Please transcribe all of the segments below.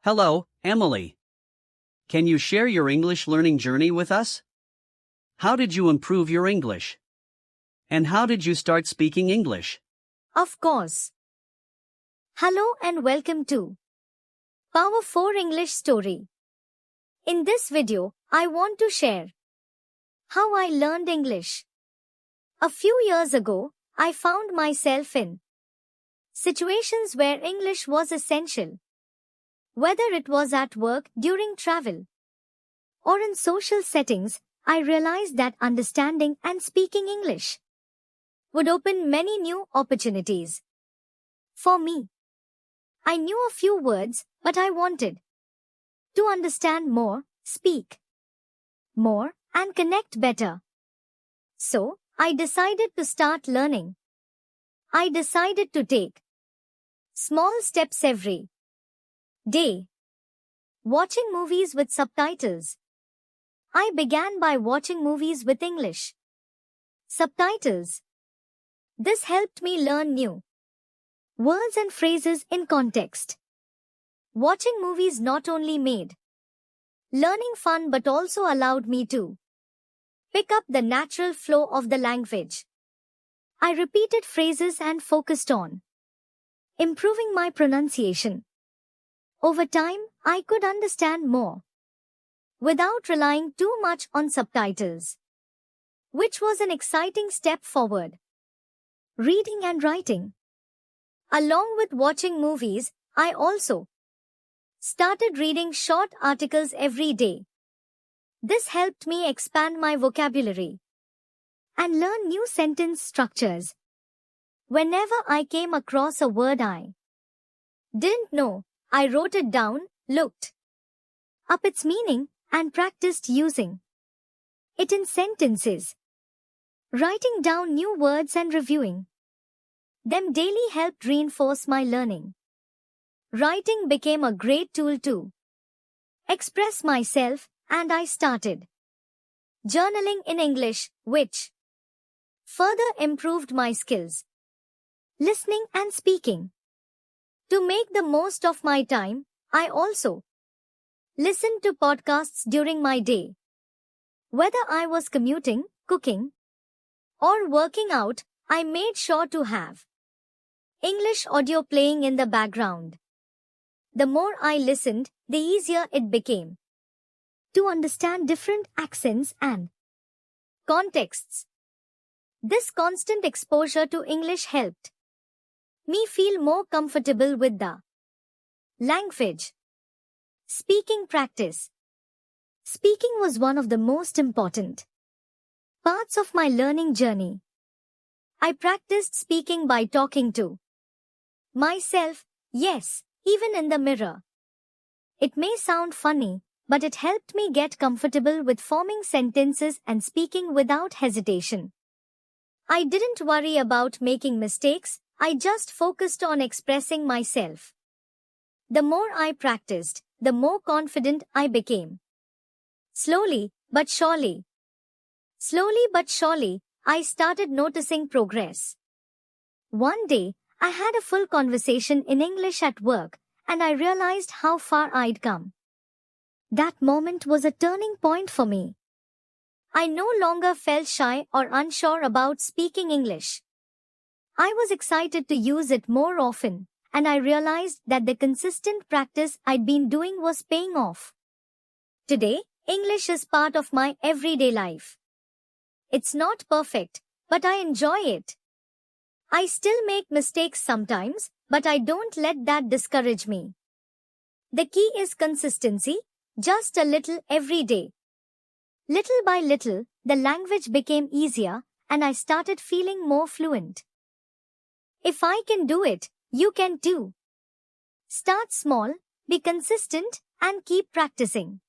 Hello, Emily. Can you share your English learning journey with us? How did you improve your English? And how did you start speaking English? Of course. Hello and welcome to Power 4 English Story. In this video, I want to share how I learned English. A few years ago, I found myself in situations where English was essential. Whether it was at work, during travel, or in social settings, I realized that understanding and speaking English would open many new opportunities. For me, I knew a few words, but I wanted to understand more, speak more, and connect better. So, I decided to start learning. I decided to take small steps every day. Watching movies with subtitles. I began by watching movies with English subtitles. This helped me learn new words and phrases in context. Watching movies not only made learning fun but also allowed me to pick up the natural flow of the language. I repeated phrases and focused on improving my pronunciation. Over time, I could understand more without relying too much on subtitles, which was an exciting step forward. Reading and writing. Along with watching movies, I also started reading short articles every day. This helped me expand my vocabulary and learn new sentence structures. Whenever I came across a word I didn't know, I wrote it down, looked up its meaning, and practiced using it in sentences. Writing down new words and reviewing them daily helped reinforce my learning. Writing became a great tool to express myself, and I started journaling in English, which further improved my skills. Listening and speaking. To make the most of my time, I also listened to podcasts during my day. Whether I was commuting, cooking, or working out, I made sure to have English audio playing in the background. The more I listened, the easier it became to understand different accents and contexts. This constant exposure to English helped me feel more comfortable with the language. Speaking practice. Speaking was one of the most important parts of my learning journey. I practiced speaking by talking to myself, yes, even in the mirror. It may sound funny, but it helped me get comfortable with forming sentences and speaking without hesitation. I didn't worry about making mistakes, I just focused on expressing myself. The more I practiced, the more confident I became. Slowly but surely, I started noticing progress. One day, I had a full conversation in English at work, and I realized how far I'd come. That moment was a turning point for me. I no longer felt shy or unsure about speaking English. I was excited to use it more often, and I realized that the consistent practice I'd been doing was paying off. Today, English is part of my everyday life. It's not perfect, but I enjoy it. I still make mistakes sometimes, but I don't let that discourage me. The key is consistency, just a little every day. Little by little, the language became easier, and I started feeling more fluent. If I can do it, you can too. Start small, be consistent, and keep practicing.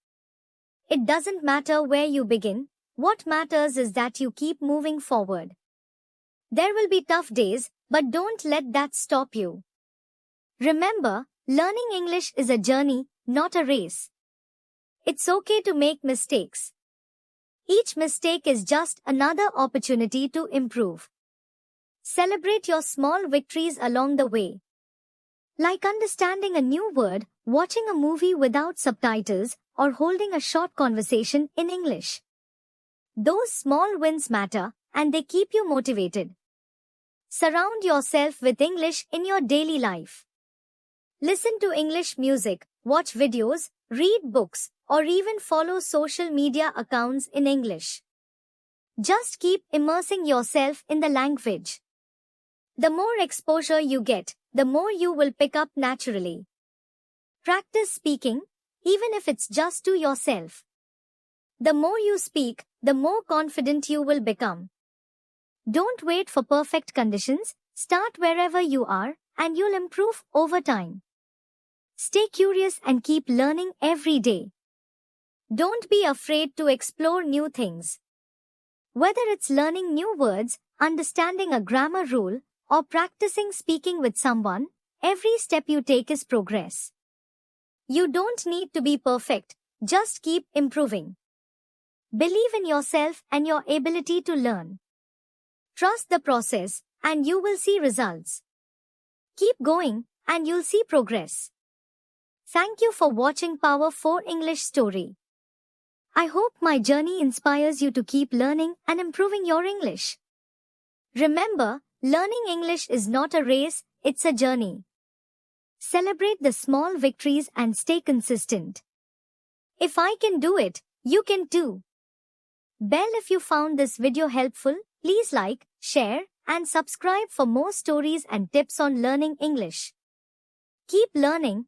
It doesn't matter where you begin, what matters is that you keep moving forward. There will be tough days, but don't let that stop you. Remember, learning English is a journey, not a race. It's okay to make mistakes. Each mistake is just another opportunity to improve. Celebrate your small victories along the way. Like understanding a new word, watching a movie without subtitles, or holding a short conversation in English. Those small wins matter, and they keep you motivated. Surround yourself with English in your daily life. Listen to English music, watch videos, read books, or even follow social media accounts in English. Just keep immersing yourself in the language. The more exposure you get, the more you will pick up naturally. Practice speaking, even if it's just to yourself. The more you speak, the more confident you will become. Don't wait for perfect conditions, start wherever you are, and you'll improve over time. Stay curious and keep learning every day. Don't be afraid to explore new things. Whether it's learning new words, understanding a grammar rule, or practicing speaking with someone, every step you take is progress. You don't need to be perfect, just keep improving. Believe in yourself and your ability to learn. Trust the process, and you will see results. Keep going, and you'll see progress. Thank you for watching Power 4 English Story. I hope my journey inspires you to keep learning and improving your English. Remember, learning English is not a race, it's a journey. Celebrate the small victories and stay consistent. If I can do it, you can too. Bell, if you found this video helpful, please like, share, and subscribe for more stories and tips on learning English. Keep learning,